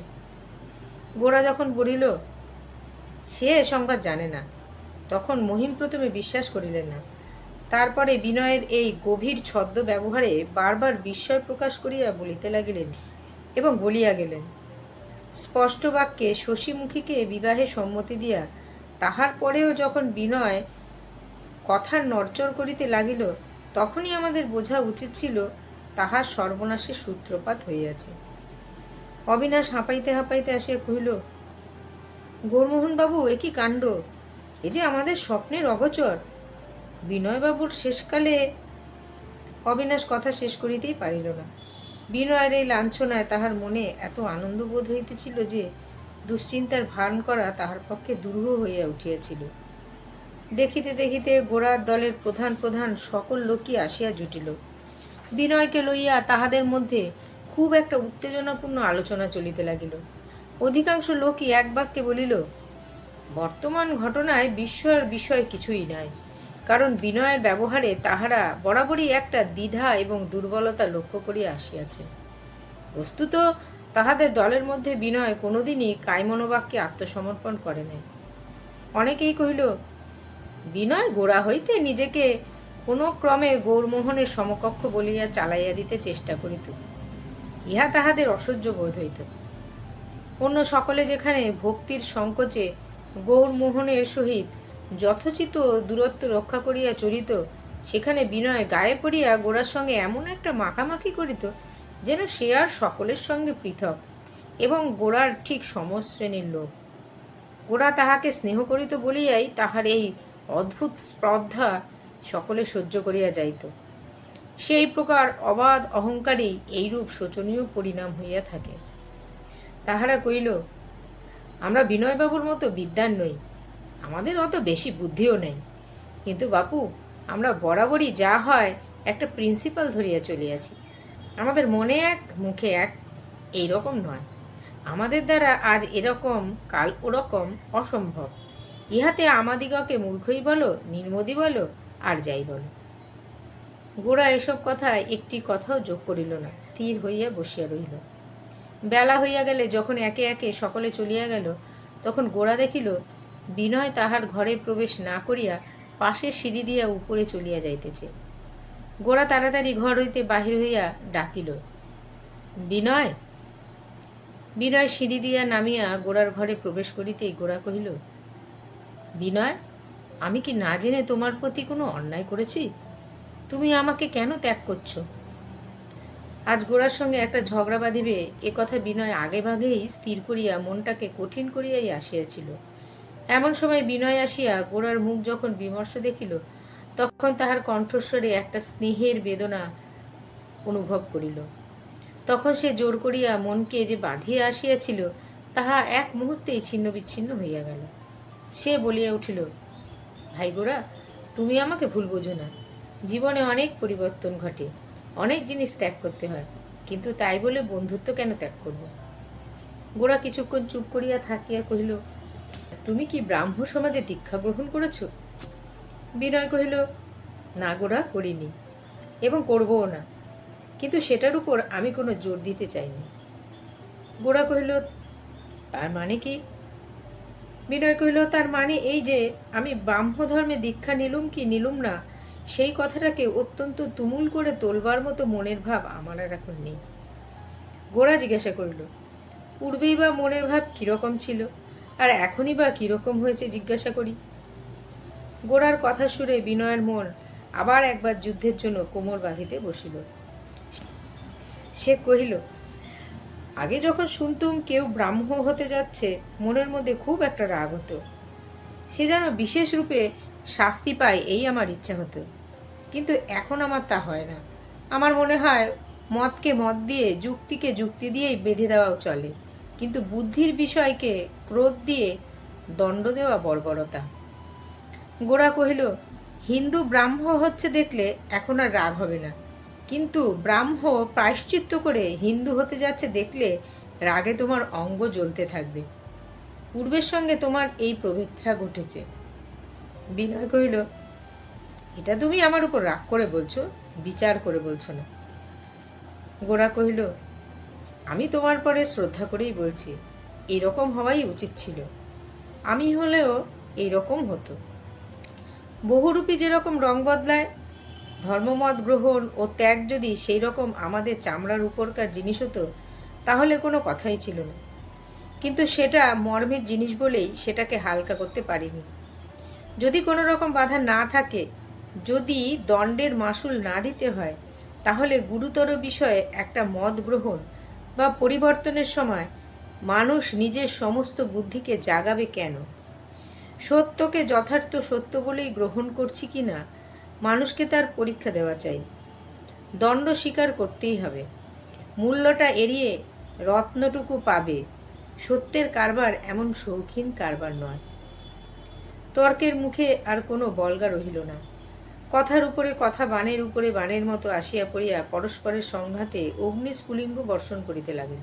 গোরা যখন বলিল সে এ সংবাদ জানে না, তখন মহিম প্রথমে বিশ্বাস করিলেন না। তারপরে বিনয়ের এই গভীর ছদ্ম ব্যবহারে বারবার বিস্ময় প্রকাশ করিয়া বলিতে লাগিলেন এবং বলিয়া গেলেন। স্পষ্ট বাক্যে শশীমুখীকে বিবাহে সম্মতি দিয়া তাহার পরেও যখন বিনয় কথার নড়চড় করিতে লাগিল, তখনই আমাদের বোঝা উচিত ছিল তাহার সর্বনাশের সূত্রপাত হইয়াছে। অবিনাশ হাঁপাইতে হাঁপাইতে আসিয়া কহিল, গৌরমোহনবাবু, এ কি কাণ্ড! এ যে আমাদের স্বপ্নের অগোচর। বিনয়বাবুর শেষকালে। অবিনাশ কথা শেষ করিতেই পারিল না। বিনয়ের এই লাঞ্ছনায় তাহার মনে এত আনন্দ বোধ হইতেছিল যে দুশ্চিন্তার ভান করা তাহার পক্ষে দুরূহ হইয়া উঠিয়াছিল। দেখিতে দেখিতে গোরার দলের প্রধান প্রধান সকল লোকই আসিয়া জুটিল। বিনয়কে লইয়া তাহাদের মধ্যে খুব একটা উত্তেজনাপূর্ণ আলোচনা চলিতে লাগিল। অধিকাংশ লোকই এক বাক্যে বলিল, বর্তমান ঘটনায় বিস্ময়ের বিষয় কিছুই নাই, কারণ বিনয়ের ব্যবহারে তাহারা বরাবরই একটা দ্বিধা এবং দুর্বলতা লক্ষ্য করিয়া আসিয়াছে। বস্তুত তাহাদের দলের মধ্যে বিনয় কোনোদিনই কায়মনোবাক্যে আত্মসমর্পণ করে নাই। অনেকেই কহিল, বিনয় গোড়া হইতে নিজেকে কোনো ক্রমে গৌরমোহনের সমকক্ষ বলিয়া চালাইয়া দিতে চেষ্টা করিত, ইহা তাহাদের অসহ্য বোধ হইত। অন্য সকলে যেখানে ভক্তির সংকোচে গৌরমোহনের সহিত যথোচিত দূরত্ব রক্ষা করিয়া চলিত, সেখানে বিনয় গায়ে পড়িয়া গোরার সঙ্গে এমন একটা মাখামাখি করিত যেন সে আর সকলের সঙ্গে পৃথক এবং গোরার ঠিক সমশ্রেণীর লোক। গোরা তাহাকে স্নেহ করিত বলিয়াই তাহার এই অদ্ভুত স্পর্ধা সকলে সহ্য করিয়া যাইত। সেই প্রকার অবাধ অহংকারী এইরূপ শোচনীয় পরিণাম হইয়া থাকে। তাহারা কইল, আমরা বিনয়বাবুর মতো বিদ্বান নই, আমাদের অত বেশি বুদ্ধিও নেই, কিন্তু বাপু আমরা বরাবরই যা হয় একটা প্রিন্সিপাল ধরিয়া চলিয়াছি। আমাদের মনে এক মুখে এক এইরকম নয়। আমাদের দ্বারা আজ এরকম কাল ওরকম অসম্ভব। ইহাতে আমাদিগকে মূর্খই বলো, নির্মোদী বলো, আর যাই বলো। গোরা এসব কথায় একটি কথাও যোগ করিল না, স্থির হইয়া বসিয়া রহিল। বেলা হইয়া গেলে যখন একে একে সকলে চলিয়া গেল, তখন গোরা দেখিল বিনয় তাহার ঘরে প্রবেশ না করিয়া পাশের সিঁড়ি দিয়া উপরে চলিয়া যাইতেছে। গোরা তাড়াতাড়ি ঘর হইতে বাহির হইয়া ডাকিল, বিনয়। বিনয় সিঁড়ি দিয়া নামিয়া গোরার ঘরে প্রবেশ করিতেই গোরা কহিল, বিনয়, আমি কি না জেনে তোমার প্রতি কোনো অন্যায় করেছি? তুমি আমাকে কেন ত্যাগ করছো? আজ গোরার সঙ্গে একটা ঝগড়া বাঁধিবে এ কথা বিনয় আগেভাগেই স্থির করিয়া মনটাকে কঠিন করিয়াই আসিয়াছিল। এমন সময় বিনয় আসিয়া গোরার মুখ যখন বিমর্ষ দেখিল, তখন তাহার কণ্ঠস্বরে একটা স্নেহের বেদনা অনুভব করিল। তখন সে জোর করিয়া মনকে যে বাঁধিয়া আসিয়াছিল তাহা এক মুহূর্তেই ছিন্ন বিচ্ছিন্ন হইয়া গেল। সে বলিয়া উঠিল, ভাই গোরা, তুমি আমাকে ভুল বোঝো না। জীবনে অনেক পরিবর্তন ঘটে, অনেক জিনিস ত্যাগ করতে হয়, কিন্তু তাই বলে বন্ধুত্ব কেন ত্যাগ করব? গোরা কিছুক্ষণ চুপ করিয়া থাকিয়া কহিল, তুমি কি ব্রাহ্ম সমাজে দীক্ষা গ্রহণ করেছ? বিনয় কহিল, না গোরা, করিনি। এবং করবও না, কিন্তু সেটার উপর আমি কোনো জোর দিতে চাইনি। গোরা কহিল, তার মানে কি? বিনয় কহিল, তার মানে এই যে আমি ব্রাহ্মধর্মে দীক্ষা নিলুম কি নিলুম না, সেই কথাটাকে অত্যন্ত তুমুল করে তোলবার মতো মনের ভাব আমার আর এখন নেই। গোরা জিজ্ঞাসা করিল, পূর্বেই বা মনের ভাব কিরকম ছিল, আর এখনই বা কিরকম হয়েছে জিজ্ঞাসা করি। গোরার কথা শুনে বিনয়ের মন আবার একবার যুদ্ধের জন্য কোমর বাঁধিতে বসিল। সে কহিল, আগে যখন শুনতুম কেউ ব্রাহ্ম হতে যাচ্ছে, মনের মধ্যে খুব একটা রাগ হতো। সে যেন বিশেষ রূপে শাস্তি পায়, এই আমার ইচ্ছা হতো। কিন্তু এখন আমার তা হয় না। আমার মনে হয় মতকে মত দিয়ে, যুক্তিকে যুক্তি দিয়েই বেঁধে দেওয়াও চলে, কিন্তু বুদ্ধির বিষয়কে ক্রোধ দিয়ে দণ্ড দেওয়া বর্বরতা। গোরা কহিল, হিন্দু ব্রাহ্ম হচ্ছে দেখলে এখন আর রাগ হবে না, কিন্তু ব্রাহ্ম প্রায়শ্চিত্ত করে হিন্দু হতে যাচ্ছে দেখলে রাগে তোমার অঙ্গ জ্বলতে থাকবে। পূর্বের সঙ্গে তোমার এই প্রভেদটা ঘটেছে। বিনয় কহিল, এটা তুমি আমার উপর রাগ করে বলছো, বিচার করে বলছো না। গোরা কহিল, আমি তোমার পরে শ্রদ্ধা করেই বলছি, এরকম হওয়াই উচিত ছিল। আমি হলেও এইরকম হতো। বহুরূপী যেরকম রং বদলায়, ধর্মমত গ্রহণ ও ত্যাগ যদি সেই রকম আমাদের চামড়ার উপরকার জিনিস হতো, তাহলে কোনো কথাই ছিল না। কিন্তু সেটা মর্মের জিনিস বলেই সেটাকে হালকা করতে পারিনি। যদি কোনো রকম বাধা না থাকে, যদি দণ্ডের মাসুল না দিতে হয়, তাহলে গুরুতর বিষয়ে একটা মত গ্রহণ বা পরিবর্তনের সময় মানুষ নিজের সমস্ত বুদ্ধিকে জাগাবে কেন? সত্যকে যথার্থ সত্য বলেই গ্রহণ করছি কি না, মানুষকে তার পরীক্ষা দেওয়া চাই। দণ্ড স্বীকার করতেই হবে। মূল্যটা এড়িয়ে রত্নটুকু পাবে। সত্যের কারবার এমন শৌখিন কারবার নয়। তর্কের মুখে আর কোনো বলগা রহিল না। কথার উপরে কথা, বাণের উপরে বাণের মতো আসিয়া পড়িয়া পরস্পরের সংঘাতে অগ্নিস্ফুলিঙ্গ বর্ষণ করিতে লাগিল।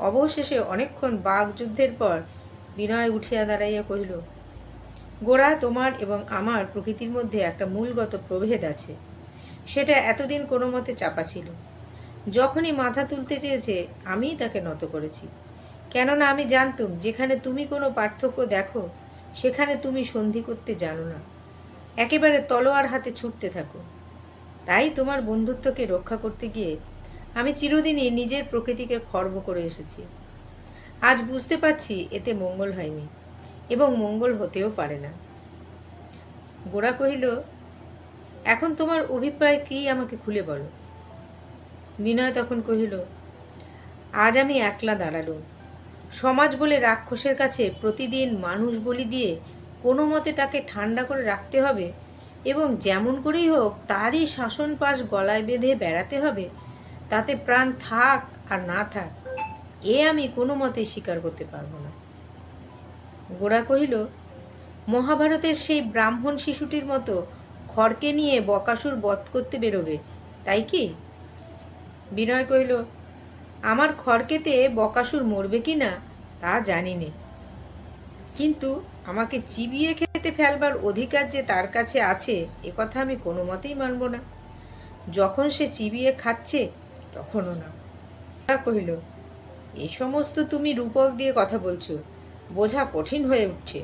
অবশেষে অনেকক্ষণ বাগযুদ্ধের পর বিনয় উঠিয়া দাঁড়াইয়া কহিল, গোরা, তোমার এবং আমার প্রকৃতির মধ্যে একটা মূলগত প্রভেদ আছে। সেটা এতদিন কোনো মতে চাপা ছিল। যখনই মাথা তুলতে চেয়েছে, আমিই তাকে নত করেছি। কেননা আমি জানতুম, যেখানে তুমি কোনো পার্থক্য দেখো, সেখানে তুমি সন্ধি করতে জানো না, একেবারে তলোয়ার হাতে ছুটতে থাকো। তাই তোমার বন্ধুত্বকে রক্ষা করতে গিয়ে আমি চিরদিনই নিজের প্রকৃতিকে খর্ব করে এসেছি। আজ বুঝতে পারছি এতে মঙ্গল হয়নি, এবং মঙ্গল হতেও পারে না। গোরা কহিল, এখন তোমার অভিপ্রায় কি আমাকে খুলে বলো। বিনয় তখন কহিল, আজ আমি একলা দাঁড়ালুম। সমাজ বলে রাক্ষসের কাছে প্রতিদিন মানুষ বলি দিয়ে কোনো মতে তাকে ঠান্ডা করে রাখতে হবে, এবং যেমন করেই হোক তারই শাসন পাশ গলায় বেঁধে বেড়াতে হবে, তাতে প্রাণ থাক আর না থাক, এ আমি কোনো মতে স্বীকার করতে পারবো না। গোরা কহিল, মহাভারতের সেই ব্রাহ্মণ শিশুটির মতো খড়কে নিয়ে বকাসুর বধ করতে বেরোবে, তাই কি? বিনয় কহিল, আমার খড়কেতে বকাসুর মরবে কি না তা জানি নে, কিন্তু আমাকে চিবিয়ে খেতে ফেলবার অধিকার যে তার কাছে আছে, এ কথা আমি কোনো মতেই মানব না। যখন সে চিবিয়ে খাচ্ছে, তখনও না। কহিল, এই সমস্ত তুমি রূপক দিয়ে কথা বলছো, বোঝা কঠিন হয়ে উঠছে।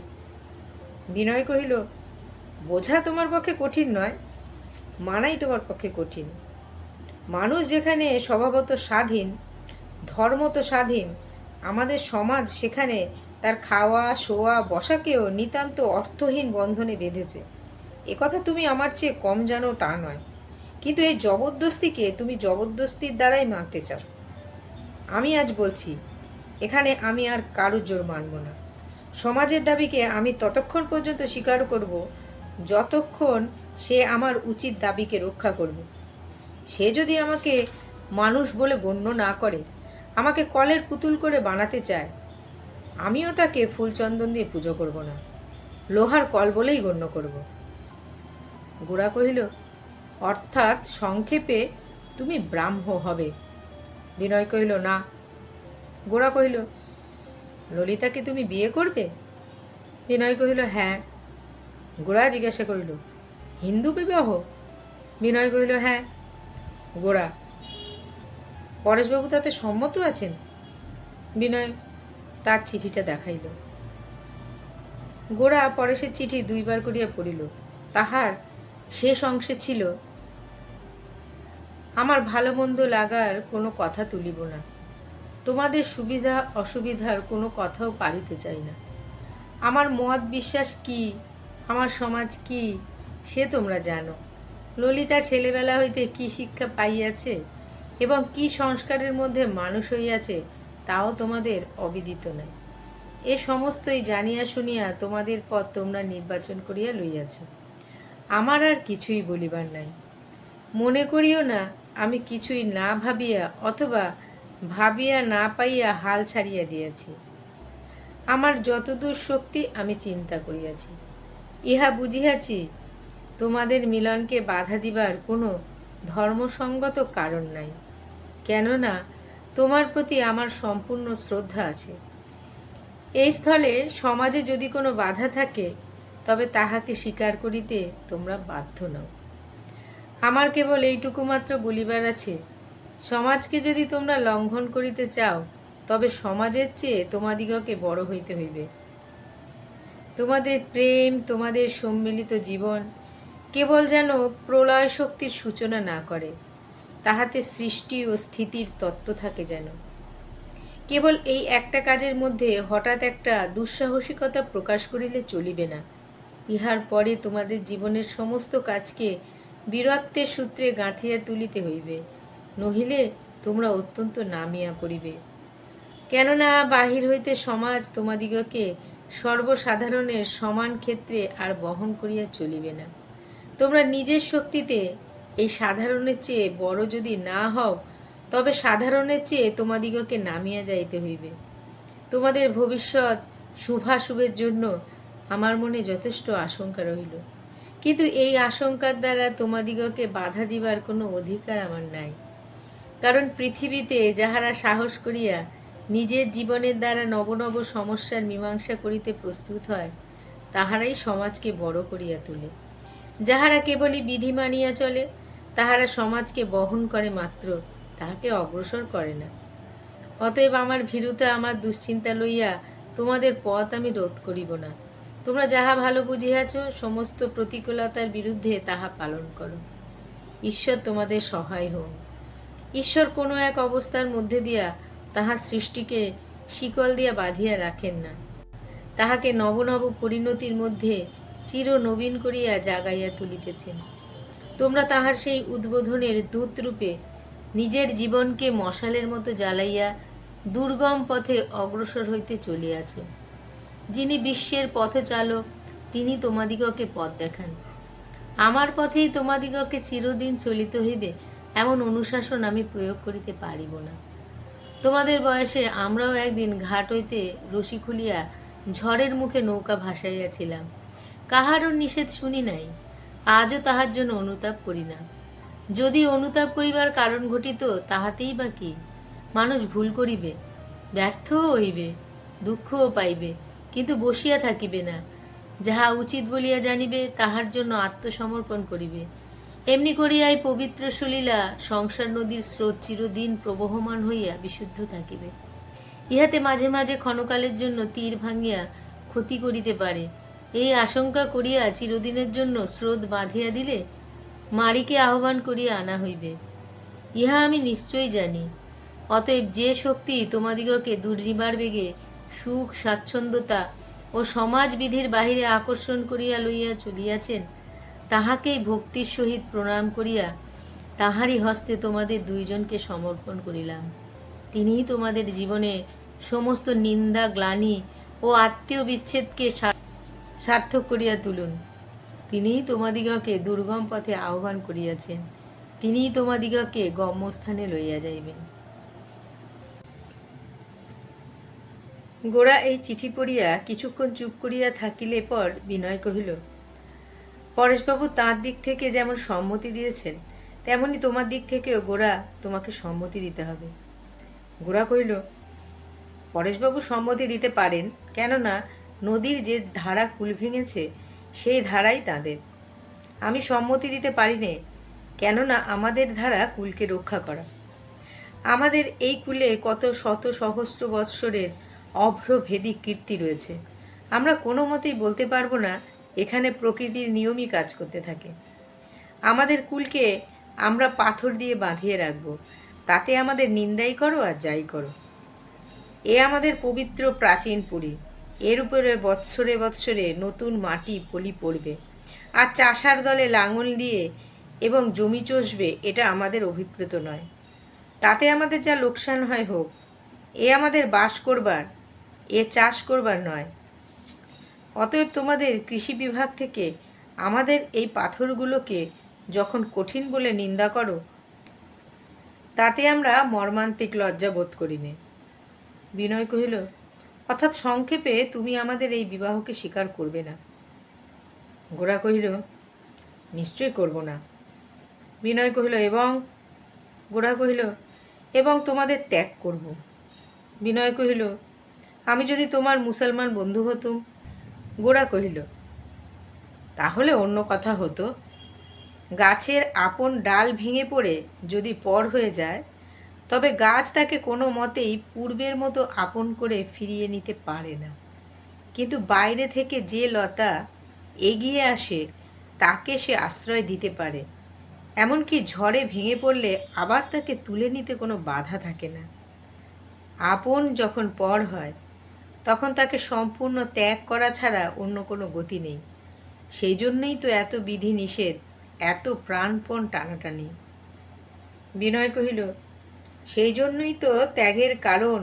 বিনয় কহিল, বোঝা তোমার পক্ষে কঠিন নয়, মানাই তোমার পক্ষে কঠিন। মানুষ যেখানে স্বভাবত স্বাধীন, ধর্ম তো স্বাধীন, আমাদের সমাজ সেখানে তার খাওয়া, শোয়া, বসাকেও নিতান্ত অর্থহীন বন্ধনে বেঁধেছে। একথা তুমি আমার চেয়ে কম জানো তা নয়, কিন্তু এই জবরদস্তিকে তুমি জবরদস্তির দ্বারাই মানতে চাও। আমি আজ বলছি, এখানে আমি আর কারুর জোর মানব না। সমাজের দাবিকে আমি ততক্ষণ পর্যন্ত স্বীকার করব, যতক্ষণ সে আমার উচিত দাবিকে রক্ষা করবে। সে যদি আমাকে মানুষ বলে গণ্য না করে, আমাকে কলের পুতুল করে বানাতে চায়, আমিও তাকে ফুলচন্দন দিয়ে পুজো করব না, লোহার কল বলেই গণ্য করব। গোরা কহিল, অর্থাৎ সংক্ষেপে তুমি ব্রাহ্ম হবে। বিনয় কহিল, না। গোরা কহিল, ললিতাকে তুমি বিয়ে করবে? বিনয় কহিল, হ্যাঁ। গোরা জিজ্ঞাসা করিল, হিন্দু বিবাহ? বিনয় কহিল, হ্যাঁ। গোরা, পরেশবাবু তাতে সম্মত আছেন? বিনয় তার চিঠিটা দেখাইল। গোরা পরেশের চিঠি দুইবার করিয়া পড়িল। তাহার শেষ অংশে ছিল, আমার ভালো মন্দ লাগার কোনো কথা তুলিব না, তোমাদের সুবিধা অসুবিধার কোনো কথাও পারিতে চাই না। আমার মত বিশ্বাস কি, আমার সমাজ কি, সে তোমরা জানো। ললিতা ছেলেবেলা হইতে কি শিক্ষা পাইয়াছে এবং কি সংস্কারের মধ্যে মানুষ হইয়াছে তাও তোমাদের অবিদিত নাই। এ সমস্তই জানিয়া শুনিয়া তোমাদের পথ তোমরা নির্বাচন করিয়া লইয়াছ। আমার আর কিছুই বলিবার নাই। মনে করিও না আমি কিছুই না ভাবিয়া অথবা ভাবিয়া না পাইয়া হাল ছাড়িয়া দিয়াছি। আমার যতদূর শক্তি আমি চিন্তা করিয়াছি, ইহা বুঝিয়াছি তোমাদের মিলনকে বাধা দিবার কোনো ধর্মসঙ্গত কারণ নাই। কেননা তোমার প্রতি আমার সম্পূর্ণ শ্রদ্ধা আছে। এই স্থলে সমাজে যদি কোনো বাধা থাকে তবে তাহাকে স্বীকার করিতে তোমরা বাধ্য নও। আমার কেবল এইটুকু মাত্র বলিবার আছে, সমাজকে যদি তোমরা লঙ্ঘন করিতে চাও তবে সমাজের চেয়ে তোমাদিগকে বড় হইতে হইবে। তোমাদের প্রেম, তোমাদের সম্মিলিত জীবন কেবল যেন প্রলয় শক্তির সূচনা না করে, তাহাতে সৃষ্টি ও স্থিতির তত্ত্ব থাকে যেন। কেবল এই একটা কাজের মধ্যে হঠাৎ একটা দুঃসাহসিকতা প্রকাশ করিলে চলিবে না। ইহার পরে তোমাদের জীবনের সমস্ত কাজকে বীরত্বের সূত্রে গাঁথিয়া তুলিতে হইবে, নহিলে তোমরা অত্যন্ত নামিয়া পড়িবে। কেননা বাহির হইতে সমাজ তোমাদিগকে সর্বসাধারণের সমান ক্ষেত্রে আর বহন করিয়া চলিবে না। তোমরা নিজের শক্তিতে এই সাধারণের চেয়ে বড় যদি না হও তবে সাধারণের চেয়ে তোমাদিগকে নামিয়া যাইতে হইবে। তোমাদের ভবিষ্যৎ শুভাশুভের জন্য আমার মনে যথেষ্ট আশঙ্কা রহিল, কিন্তু এই আশঙ্কার দ্বারা তোমাদিগকে বাধা দিবার কোনো অধিকার আমার নাই। কারণ পৃথিবীতে যাহারা সাহস করিয়া নিজের জীবনের দ্বারা নব নব সমস্যার মীমাংসা করিতে প্রস্তুত হয় তাহারাই সমাজকে বড় করিয়া তোলে। যাহারা কেবলই বিধি মানিয়া চলে তাহারা সমাজকে বহন করে মাত্র, তাহাকে অগ্রসর করে না। অতএব আমার ভীরুতা, আমার দুশ্চিন্তা লইয়া তোমাদের পথ আমি রোধ করিব না। তোমরা যাহা ভালো বুঝিয়াছ সমস্ত প্রতিকূলতার বিরুদ্ধে তাহা পালন করো। ঈশ্বর তোমাদের সহায় হন। ঈশ্বর কোনো এক অবস্থার মধ্যে দিয়া তাহার সৃষ্টিকে শিকল দিয়া বাঁধিয়া রাখেন না, তাহাকে নব নব পরিণতির মধ্যে চির নবীন করিয়া জাগাইয়া তুলিতেছেন। তোমরা তাহার সেই উদ্বোধনের দূতরূপে নিজের জীবনকে মশালের মতো জ্বালাইয়া দুর্গম পথে অগ্রসর হইতে চলিয়াছ। যিনি বিশ্বের পথচালক তিনি তোমাদিগকে পথ দেখান। আমার পথেই তোমাদিগকে চিরদিন চলিতে হইবে এমন অনুশাসন আমি প্রয়োগ করিতে পারিব না। তোমাদের বয়সে আমরাও একদিন ঘাট হইতে রশি খুলিয়া ঝড়ের মুখে নৌকা ভাসাইয়াছিলাম, কাহারও নিষেধ শুনি নাই। আজও তাহার জন্য অনুতাপ করি না। যদি অনুতাপ করিবার কারণ ঘটিত তাহাতেই বা কি? মানুষ ভুল করিবে, ব্যর্থও হইবে, দুঃখও পাইবে, কিন্তু বসিয়া থাকিবে না। যাহা উচিত বলিয়া জানিবে তাহার জন্য আত্মসমর্পণ করিবে। এমনি করিয়াই পবিত্র সলিলা সংসার নদীর স্রোত চিরদিন প্রবহমান হইয়া বিশুদ্ধ থাকিবে। ইহাতে মাঝে মাঝে ক্ষণকালের জন্য তীর ভাঙিয়া ক্ষতি করিতে পারে, এই আশঙ্কা করিয়া চিরদিনের জন্য স্রোত বাঁধিয়া দিলে মারিকে আহ্বান করিয়া আনা হইবে, ইহা আমি নিশ্চয়ই জানি। অতএব যে শক্তি তোমাদিগকে দুর্নিবার বেগে সুখ স্বাচ্ছন্দ্যতা ও সমাজবিধির বাহিরে আকর্ষণ করিয়া লইয়া চলিয়াছেন তাহাকেই ভক্তির সহিত প্রণাম করিয়া তাহারই হস্তে তোমাদের দুইজনকে সমর্পণ করিলাম। তিনিই তোমাদের জীবনে সমস্ত নিন্দা, গ্লানি ও আত্মীয় বিচ্ছেদকে সার্থক করিয়া তুলুন। তিনিই তোমাদিগকে দুর্গম পথে আহ্বান করিয়াছেন, তিনিই তোমাদিগকে গম্যস্থানে লইয়া যাইবেন। গোরা এই চিঠি পড়িয়া কিছুক্ষণ চুপ করিয়া থাকিলে পর বিনয় কহিল, পরেশবাবু তাঁর দিক থেকে যেমন সম্মতি দিয়েছেন তেমনি তোমার দিক থেকেও গোরা তোমাকে সম্মতি দিতে হবে। গোরা কহিল, পরেশবাবু সম্মতি দিতে পারেন, কেননা নদীর যে ধারা কুল ভেঙেছে সেই ধারাই তাঁদের। আমি সম্মতি দিতে পারি নে, কেননা আমাদের ধারা কুলকে রক্ষা করা। আমাদের এই কুলে কত শত সহস্র বৎসরের অভ্রভেদিক কীর্তি রয়েছে। আমরা কোনো মতেই বলতে পারবো না এখানে প্রকৃতির নিয়মই কাজ করতে থাকে। আমাদের কুলকে আমরা পাথর দিয়ে বাঁধিয়ে রাখবো, তাতে আমাদের নিন্দাই করো আর যাই করো। এ আমাদের পবিত্র প্রাচীন পুরী, এর উপরে বৎসরে বৎসরে নতুন মাটি পলি পড়বে, আর চাষার দলে লাঙল দিয়ে এবং জমি চষবে, এটা আমাদের অভিপ্রেত নয়। তাতে আমাদের যা লোকসান হয় হোক, এ আমাদের বাস করবার, এ চাষ করবার নয়। অতএব তোমাদের কৃষি বিভাগ থেকে আমাদের এই পাথরগুলোকে যখন কঠিন বলে নিন্দা করো, তাতে আমরা মর্মান্তিক লজ্জা বোধ করি নে। বিনয় কহিল, অর্থাৎ সংক্ষেপে তুমি আমাদের এই বিবাহকে স্বীকার করবে না? গোরা কহিল, নিশ্চয় করব না। বিনয় কহিল, এবং? গোরা কহিল, এবং তোমাদের ত্যাগ করব। বিনয় কহিল, আমি যদি তোমার মুসলমান বন্ধু হতুম? গোরা কহিল, তাহলে অন্য কথা হতো। গাছের আপন ডাল ভেঙে পড়ে যদি পর হয়ে যায়, তবে গাছ তাকে কোনো মতেই পূর্বের মতো আপন করে ফিরিয়ে নিতে পারে না। কিন্তু বাইরে থেকে যে লতা এগিয়ে আসে, তাকে সে আশ্রয় দিতে পারে। এমনকি ঝড়ে ভেঙে পড়লে আবার তাকে তুলে নিতে কোনো বাধা থাকে না। আপন যখন পর হয়, তখন তাকে সম্পূর্ণ ত্যাগ করা ছাড়া অন্য কোনো গতি নেই। সেই জন্যই তো এত বিধি নিষেধ, এত প্রাণপণ টানাটানি। বিনয় কহিল, সেই জন্যই তো ত্যাগের কারণ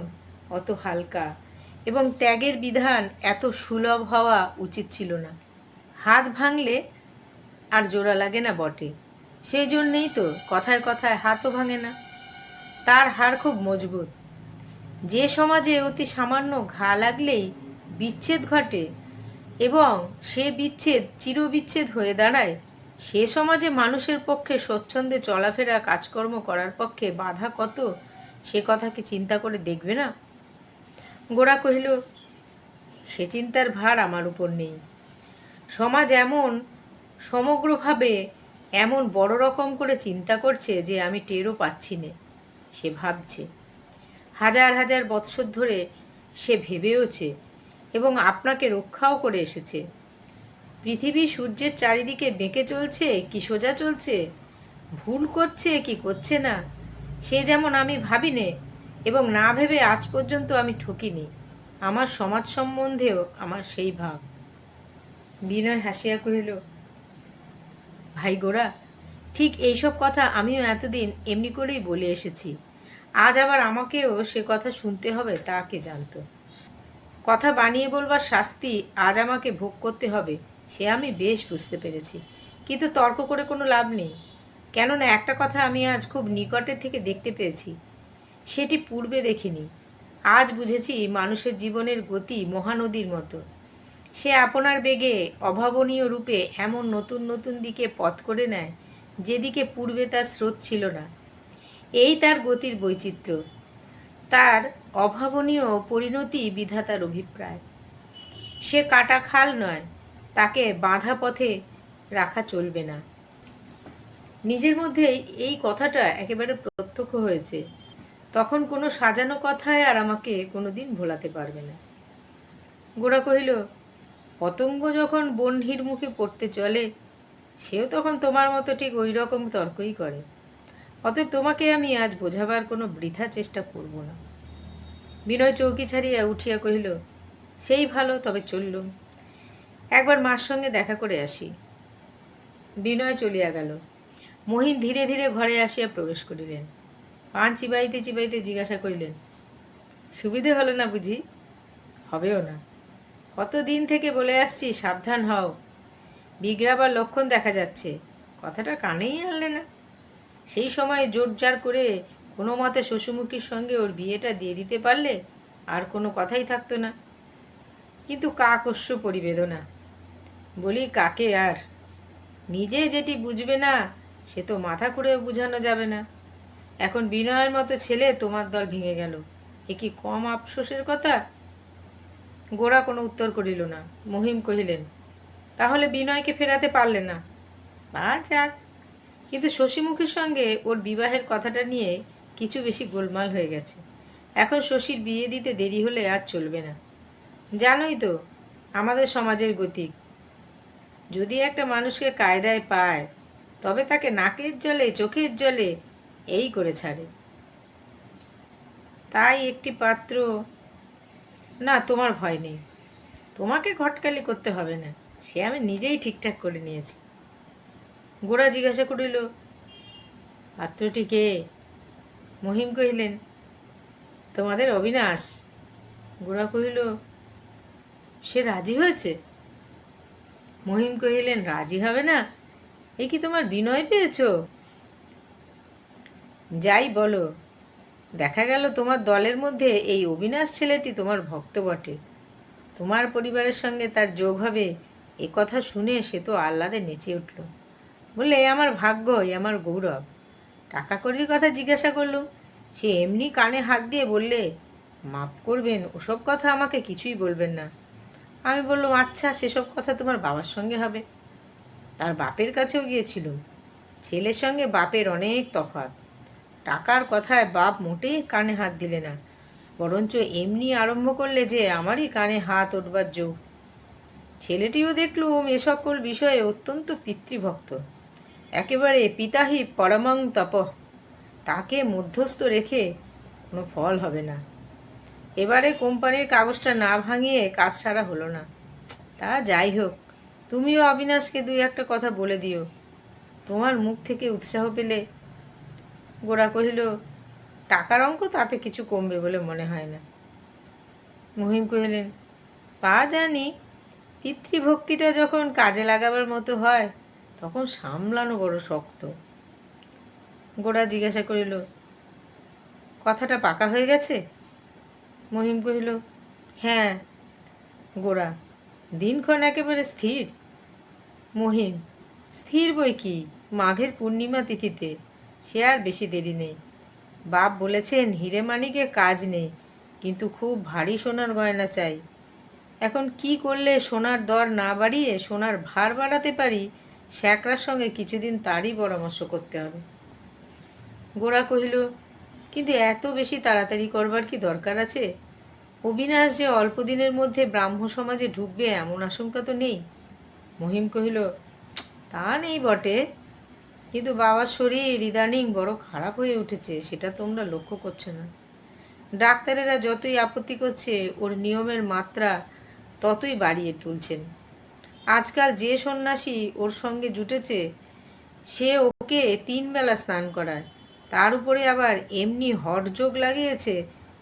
অত হালকা এবং ত্যাগের বিধান এত সুলভ হওয়া উচিত ছিল না। হাত ভাঙলে আর জোড়া লাগে না বটে, সেই জন্যেই তো কথায় কথায় হাতও ভাঙে না। তার হাড় খুব মজবুত। যে সমাজে অতি সামান্য ঘা লাগলেই বিচ্ছেদ ঘটে এবং সে বিচ্ছেদ চিরবিচ্ছেদ হয়ে দাঁড়ায়, সে সমাজে মানুষের পক্ষে স্বচ্ছন্দে চলাফেরা কাজকর্ম করার পক্ষে বাধা কত, সে কথা কি চিন্তা করে দেখবে না? গোরা কহিল, সে চিন্তার ভার আমার উপর নেই। সমাজ এমন সমগ্রভাবে এমন বড় রকম করে চিন্তা করছে যে আমি টেরও পাচ্ছি নে। সে ভাবছে, হাজার হাজার বৎসর ধরে সে ভেবেওছে এবং আপনাকে রক্ষাও করে এসেছে। পৃথিবী সূর্যের চারিদিকে বেঁকে চলছে কি সোজা চলছে, ভুল করছে কি করছে না, সে যেমন আমি ভাবিনে এবং না ভেবে আজ পর্যন্ত আমি ঠকিনি। আমার সমাজ সম্বন্ধেও আমার সেই ভাব। বিনয় হাসিয়া কহিল, ভাই গোরা, ঠিক এইসব কথা আমিও এতদিন এমনি করেই বলে এসেছি। আজ আবার আমাকেও সে কথা শুনতে হবে তা কে জানত। কথা বানিয়ে বলবার শাস্তি আজ আমাকে ভোগ করতে হবে, সে আমি বেশ বুঝতে পেরেছি। কিন্তু তর্ক করে কোনো লাভ নেই। কেননা একটা কথা আমি আজ খুব নিকটের থেকে দেখতে পেয়েছি, সেটি পূর্বে দেখিনি। আজ বুঝেছি মানুষের জীবনের গতি মহানদীর মতো। সে আপনার বেগে অভাবনীয় রূপে এমন নতুন নতুন দিকে পথ করে নেয়, যেদিকে পূর্বে তার স্রোত ছিল না। এই তার গতির বৈচিত্র্য, তার অভাবনীয় পরিণতি বিধাতার অভিপ্রায়। সে কাটা খাল নয়, তাকে বাঁধা পথে রাখা চলবে না। নিজের মধ্যে এই কথাটা একেবারে প্রত্যক্ষ হয়েছে। তখন কোনো সাজানো কথায় আর আমাকে কোনোদিন ভোলাতে পারবে না। গোরা কহিল, পতঙ্গ যখন বহ্নির মুখে পড়তে চলে, সেও তখন তোমার মতো ঠিক ওই রকম তর্কই করে। অতএব তোমাকে আমি আজ বোঝাবার কোনো বৃথা চেষ্টা করব না। বিনয় চৌকি ছাড়িয়া উঠিয়া কহিল, সেই ভালো, তবে চললুম। একবার মার সঙ্গে দেখা করে আসি। বিনয় চলিয়া গেল। মহিন ধীরে ধীরে ঘরে আসিয়া প্রবেশ করিলেন। পান চিবাইতে চিবাইতে জিজ্ঞাসা করিলেন, সুবিধে হলো না বুঝি? হবেও না। কতদিন থেকে বলে আসছি সাবধান হও, বিগড়াবার লক্ষণ দেখা যাচ্ছে। কথাটা কানেই আনলে না। সেই সময় জোরজার করে কোনো মতে শ্বশুরমুখীর সঙ্গে ওর বিয়েটা দিয়ে দিতে পারলে আর কোনো কথাই থাকতো না। কিন্তু কাকস্য পরিবেদনা, বলি কাকে আর? নিজে যেটি বুঝবে না সে তো মাথা করেও বুঝানো যাবে না। এখন বিনয়ের মতো ছেলে তোমার দল ভেঙে গেল, এ কি কম আফসোসের কথা? গোরা কোনো উত্তর করিল না। মহিম কহিলেন, তাহলে বিনয়কে ফেরাতে পারলে না? বা যাক, কিন্তু শশীমুখীর সঙ্গে ওর বিবাহের কথাটা নিয়ে কিছু বেশি গোলমাল হয়ে গেছে। এখন শশীর বিয়ে দিতে দেরি হলে আর চলবে না। জানোই তো আমাদের সমাজের গতি, যদি একটা মানুষকে কায়দায় পায় তবে তাকে নাকের জলে চোখের জলে এই করে ছাড়ে। তাই একটি পাত্র, না তোমার ভয় নেই, তোমাকে ঘটকালি করতে হবে না, সে আমি নিজেই ঠিকঠাক করে নিয়েছি। গোরা জিজ্ঞাসা করিল, পাত্রটি কে? মহিম কহিলেন, তোমাদের অবিনাশ। গোরা কহিল, সে রাজি হয়েছে? মহিম কহিলেন, রাজি হবে না? এ কি তোমার বিনয় পেয়েছ? যাই বলো, দেখা গেল তোমার দলের মধ্যে এই অবিনাশ ছেলেটি তোমার ভক্ত বটে। তোমার পরিবারের সঙ্গে তার যোগ হবে এ কথা শুনে সে তো আহ্লাদে নেচে উঠল। বললে, এ আমার ভাগ্য, এ আমার গৌরব। টাকা কড়ির কথা জিজ্ঞাসা করলুম, সে এমনি কানে হাত দিয়ে বললে, মাপ করবেন, ওসব কথা আমাকে কিছুই বলবেন না। আমি বললাম, আচ্ছা, সেসব কথা তোমার বাবার সঙ্গে হবে। তার বাপের কাছেও গিয়েছিলুম। ছেলের সঙ্গে বাপের অনেক তফাৎ। টাকার কথায় বাপ মোটেই কানে হাত দিলে না, বরঞ্চ এমনি আরম্ভ করলে যে আমারই কানে হাত উঠবার যোগ। ছেলেটিও দেখলুম এ সকল বিষয়ে অত্যন্ত পিতৃভক্ত, একেবারে পিতাহি পরমং তপ। তাকে মধ্যস্থ রেখে কোনো ফল হবে না। এবারে কোম্পানির কাগজটা না ভাঙিয়ে কাজ সারা হলো না। তা যাই হোক, তুমিও অবিনাশকে দুই একটা কথা বলে দিও, তোমার মুখ থেকে উৎসাহ পেলে। গোরা কহিল, টাকার অঙ্ক তাতে কিছু কমবে বলে মনে হয় না। মহিম কহিলেন, তা জানি, পিতৃভক্তিটা যখন কাজে লাগাবার মতো হয় তখন সামলানো বড় শক্ত। গোরা জিজ্ঞাসা করিল, কথাটা পাকা হয়ে গেছে? মহিম কহিল, হ্যাঁ। গোরা, দিনক্ষণ একেবারে স্থির? মহিম, স্থির বই কি, মাঘের পূর্ণিমা তিথিতে, সে আর বেশি দেরি নেই। বাপ বলেছেন হিরে মানিকে কাজ নেই, কিন্তু খুব ভারী সোনার গয়না চাই। এখন কি করলে সোনার দর না বাড়িয়ে সোনার ভার বাড়াতে পারি, শ্যাকরার সঙ্গে কিছুদিন তারই পরামর্শ করতে হবে। গোরা কহিল, কিন্তু এত বেশি তাড়াতাড়ি করবার কি দরকার আছে? অবিনাশ যে অল্প দিনের মধ্যে ব্রাহ্ম সমাজে ঢুকবে এমন আশঙ্কা তো নেই। মহিম কহিল, তা নেই বটে, কিন্তু বাবার শরীর ইদানিং বড় খারাপ হয়ে উঠেছে, সেটা তোমরা লক্ষ্য করছো না। ডাক্তারেরা যতই আপত্তি করছে ওর নিয়মের মাত্রা ততই বাড়িয়ে তুলছেন। আজকাল যে সন্ন্যাসী ওর সঙ্গে জুটেছে সে ওকে 3 বেলা স্নান করায়, তার উপরে আবার এমনি হঠযোগ লাগিয়েছে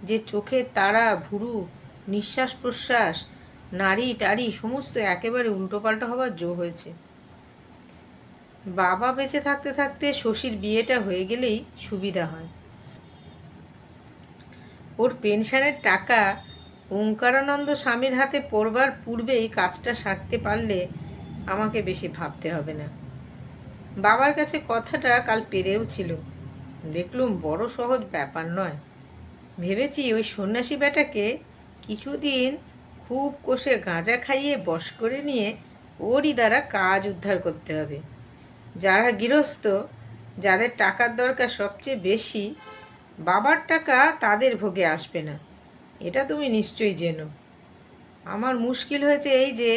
যে চোখের তারা, ভুরু, নিঃশ্বাস প্রশ্বাস, নাড়ি টাড়ি সমস্ত একেবারে উল্টোপাল্টা হবার জো হয়েছে। বাবা বেঁচে থাকতে থাকতে শশীর বিয়েটা হয়ে গেলেই সুবিধা হয়। ওর পেনশনের টাকা ওঙ্কারানন্দ স্বামীর হাতে পড়বার পূর্বেই কাজটা সারতে পারলে আমাকে বেশি ভাবতে হবে না। বাবার কাছে কথাটা কাল পেরেও ছিল, দেখলুম বড় সহজ ব্যাপার নয়। ভেবেছি ওই সন্ন্যাসী বেটাকে কিছুদিন খুব কষে গাঁজা খাইয়ে বশ করে নিয়ে ওরই দ্বারা কাজ উদ্ধার করতে হবে। যারা গৃহস্থ, যাদের টাকার দরকার সবচেয়ে বেশি, বাবার টাকা তাদের ভোগে আসবে না, এটা তুমি নিশ্চয়ই জেনো। আমার মুশকিল হয়েছে এই যে,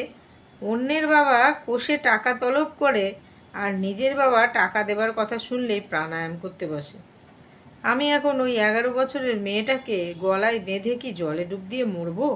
অন্যের বাবা কোষে টাকা তলব করে আর নিজের বাবা টাকা দেবার কথা শুনলেই প্রাণায়াম করতে বসে। আমি এখন ওই 11 বছরের মেয়েটাকে গলায় বেঁধে কি জলে ডুব দিয়ে মরবো?